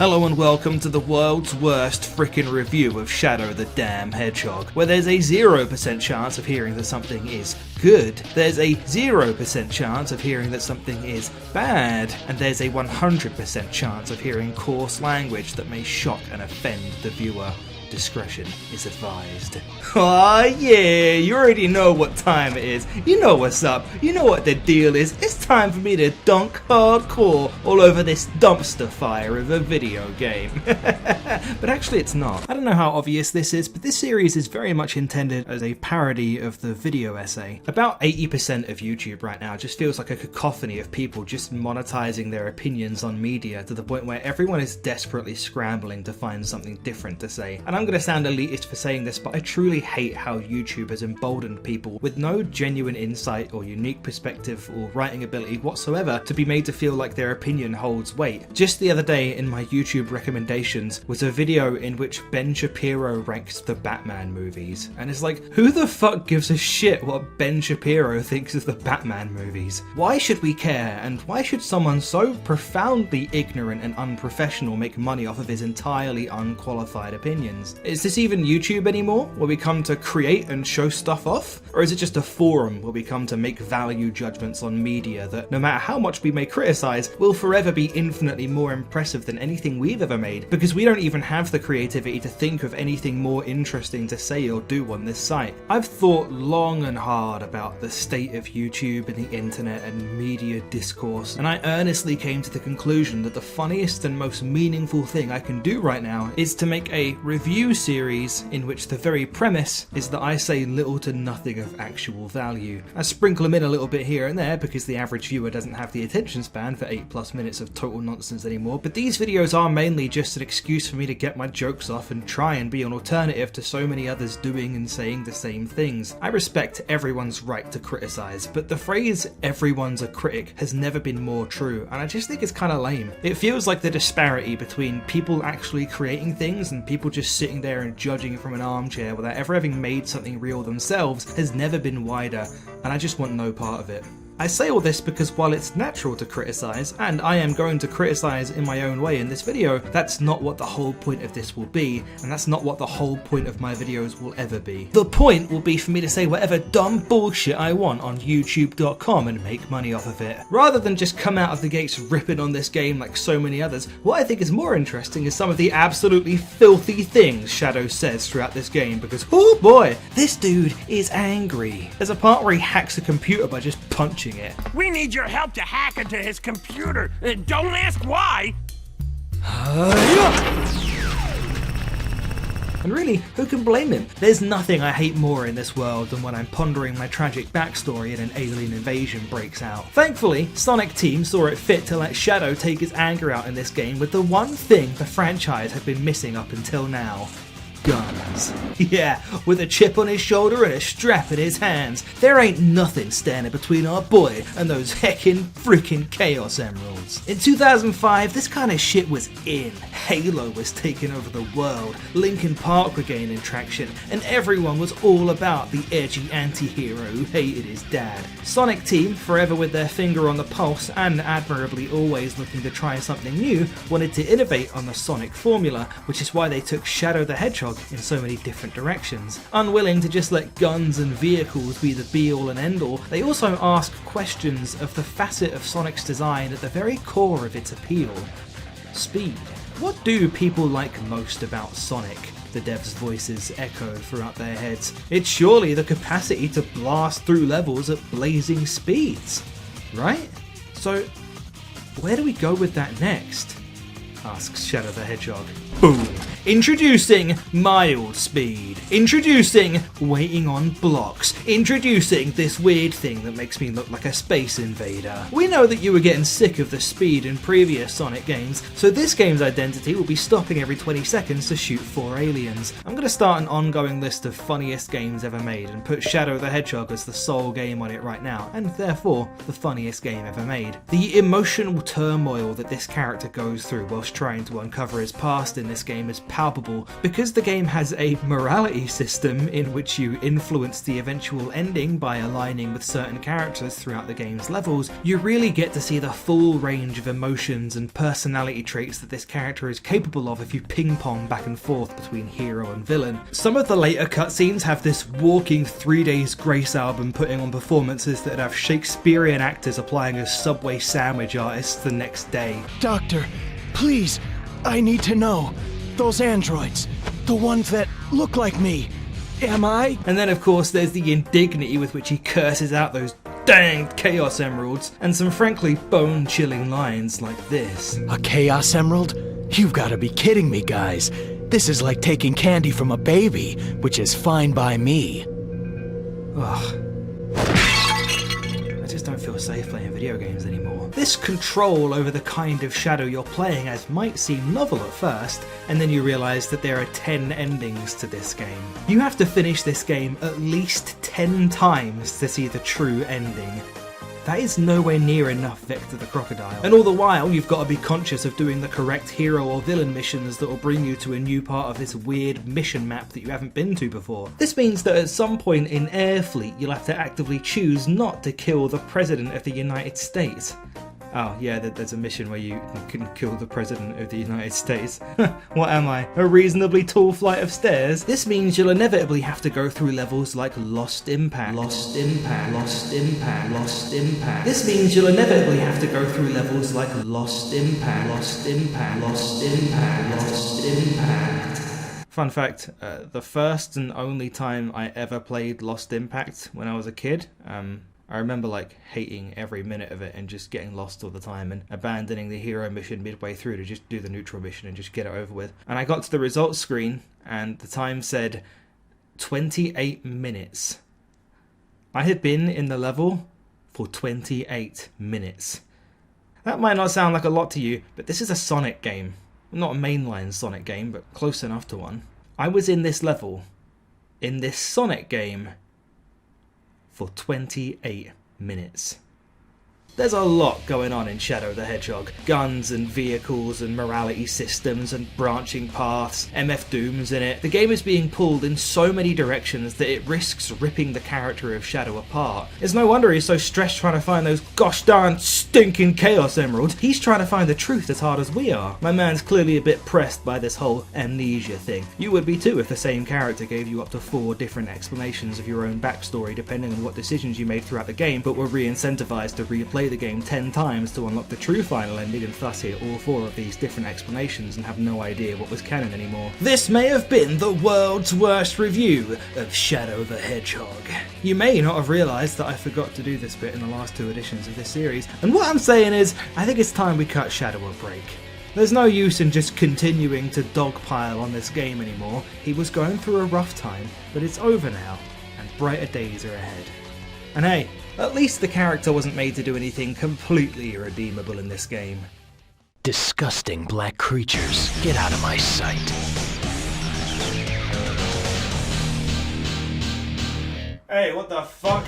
Hello and welcome to the world's worst frickin' review of Shadow the damn Hedgehog, where there's a 0% chance of hearing that something is good, there's a 0% chance of hearing that something is bad, and there's a 100% chance of hearing coarse language that may shock and offend the viewer. Discretion is advised. Aw yeah, you already know what time it is. You know what's up. You know what the deal is. It's time for me to dunk hardcore all over this dumpster fire of a video game. But actually it's not. I don't know how obvious this is, but this series is very much intended as a parody of the video essay. About 80% of YouTube right now just feels like a cacophony of people just monetizing their opinions on media to the point where everyone is desperately scrambling to find something different to say. And I'm going to sound elitist for saying this, but I truly hate how YouTube has emboldened people with no genuine insight or unique perspective or writing ability whatsoever to be made to feel like their opinion holds weight. Just the other day in my YouTube recommendations was a video in which Ben Shapiro ranked the Batman movies. And it's like, who the fuck gives a shit what Ben Shapiro thinks of the Batman movies? Why should we care? And why should someone so profoundly ignorant and unprofessional make money off of his entirely unqualified opinions? Is this even YouTube anymore, where we come to create and show stuff off? Or is it just a forum where we come to make value judgments on media that, no matter how much we may criticize, will forever be infinitely more impressive than anything we've ever made, because we don't even have the creativity to think of anything more interesting to say or do on this site? I've thought long and hard about the state of YouTube and the internet and media discourse, and I earnestly came to the conclusion that the funniest and most meaningful thing I can do right now is to make a review series in which the very premise is that I say little to nothing of actual value. I sprinkle them in a little bit here and there because the average viewer doesn't have the attention span for 8+ minutes of total nonsense anymore, but these videos are mainly just an excuse for me to get my jokes off and try and be an alternative to so many others doing and saying the same things. I respect everyone's right to criticize, but the phrase everyone's a critic has never been more true, and I just think it's kind of lame. It feels like the disparity between people actually creating things and people just sitting there and judging from an armchair without ever having made something real themselves has never been wider, and I just want no part of it. I say all this because while it's natural to criticize, and I am going to criticize in my own way in this video, that's not what the whole point of this will be, and that's not what the whole point of my videos will ever be. The point will be for me to say whatever dumb bullshit I want on YouTube.com and make money off of it. Rather than just come out of the gates ripping on this game like so many others, what I think is more interesting is some of the absolutely filthy things Shadow says throughout this game, because oh boy, this dude is angry. There's a part where he hacks a computer by just punching it. We need your help to hack into his computer. Don't ask why. And really, who can blame him? There's nothing I hate more in this world than when I'm pondering my tragic backstory and an alien invasion breaks out. Thankfully, Sonic Team saw it fit to let Shadow take his anger out in this game with the one thing the franchise had been missing up until now. Guns. Yeah, with a chip on his shoulder and a strap in his hands. There ain't nothing standing between our boy and those heckin' freaking Chaos Emeralds. In 2005, this kind of shit was in. Halo was taking over the world, Linkin Park were gaining traction, and everyone was all about the edgy anti-hero who hated his dad. Sonic Team, forever with their finger on the pulse and admirably always looking to try something new, wanted to innovate on the Sonic formula, which is why they took Shadow the Hedgehog in so many different directions. Unwilling to just let guns and vehicles be the be-all and end-all, they also ask questions of the facet of Sonic's design at the very core of its appeal. Speed. What do people like most about Sonic? The devs' voices echo throughout their heads. It's surely the capacity to blast through levels at blazing speeds, right? So, where do we go with that next? Asks Shadow the Hedgehog. Boom! Introducing mild speed. Introducing waiting on blocks. Introducing this weird thing that makes me look like a space invader. We know that you were getting sick of the speed in previous Sonic games, so this game's identity will be stopping every 20 seconds to shoot 4 aliens. I'm going to start an ongoing list of funniest games ever made and put Shadow the Hedgehog as the sole game on it right now, and therefore the funniest game ever made. The emotional turmoil that this character goes through whilst trying to uncover his past in this game is palpable. Because the game has a morality system in which you influence the eventual ending by aligning with certain characters throughout the game's levels, you really get to see the full range of emotions and personality traits that this character is capable of if you ping-pong back and forth between hero and villain. Some of the later cutscenes have this walking 3 Days Grace album putting on performances that have Shakespearean actors applying as Subway sandwich artists the next day. Doctor, please, I need to know. Those androids, the ones that look like me, am I? And then of course there's the indignity with which he curses out those dang Chaos Emeralds, and some frankly bone-chilling lines like this. A Chaos Emerald? You've got to be kidding me, guys. This is like taking candy from a baby, which is fine by me. Ugh. I just don't feel safe playing video games anymore. This control over the kind of Shadow you're playing as might seem novel at first, and then you realise that there are 10 endings to this game. You have to finish this game at least 10 times to see the true ending. That is nowhere near enough, Victor the Crocodile. And all the while, you've got to be conscious of doing the correct hero or villain missions that will bring you to a new part of this weird mission map that you haven't been to before. This means that at some point in Airfleet, you'll have to actively choose not to kill the President of the United States. Oh yeah, there's a mission where you can kill the President of the United States. What am I? A reasonably tall flight of stairs? This means you'll inevitably have to go through levels like Lost Impact. Lost Impact. Lost Impact. Lost Impact. This means you'll inevitably have to go through levels like Lost Impact. Lost Impact. Lost Impact. Lost Impact. Fun fact, the first and only time I ever played Lost Impact when I was a kid, I remember like hating every minute of it and just getting lost all the time and abandoning the hero mission midway through to just do the neutral mission and just get it over with. And I got to the results screen and the time said 28 minutes. I had been in the level for 28 minutes. That might not sound like a lot to you, but this is a Sonic game. Not a mainline Sonic game, but close enough to one. I was in this level, in this Sonic game, for 28 minutes. There's a lot going on in Shadow the Hedgehog. Guns and vehicles and morality systems and branching paths, MF Doom's in it. The game is being pulled in so many directions that it risks ripping the character of Shadow apart. It's no wonder he's so stressed trying to find those gosh darn stinking Chaos Emeralds. He's trying to find the truth as hard as we are. My man's clearly a bit pressed by this whole amnesia thing. You would be too if the same character gave you up to 4 different explanations of your own backstory depending on what decisions you made throughout the game, but were re-incentivized to replay the game 10 times to unlock the true final ending and thus hear all 4 of these different explanations and have no idea what was canon anymore. This may have been the world's worst review of Shadow the Hedgehog. You may not have realised that I forgot to do this bit in the last 2 editions of this series, and what I'm saying is, I think it's time we cut Shadow a break. There's no use in just continuing to dogpile on this game anymore. He was going through a rough time, but it's over now, and brighter days are ahead. And hey, at least the character wasn't made to do anything completely irredeemable in this game. Disgusting black creatures, get out of my sight. Hey, what the fuck?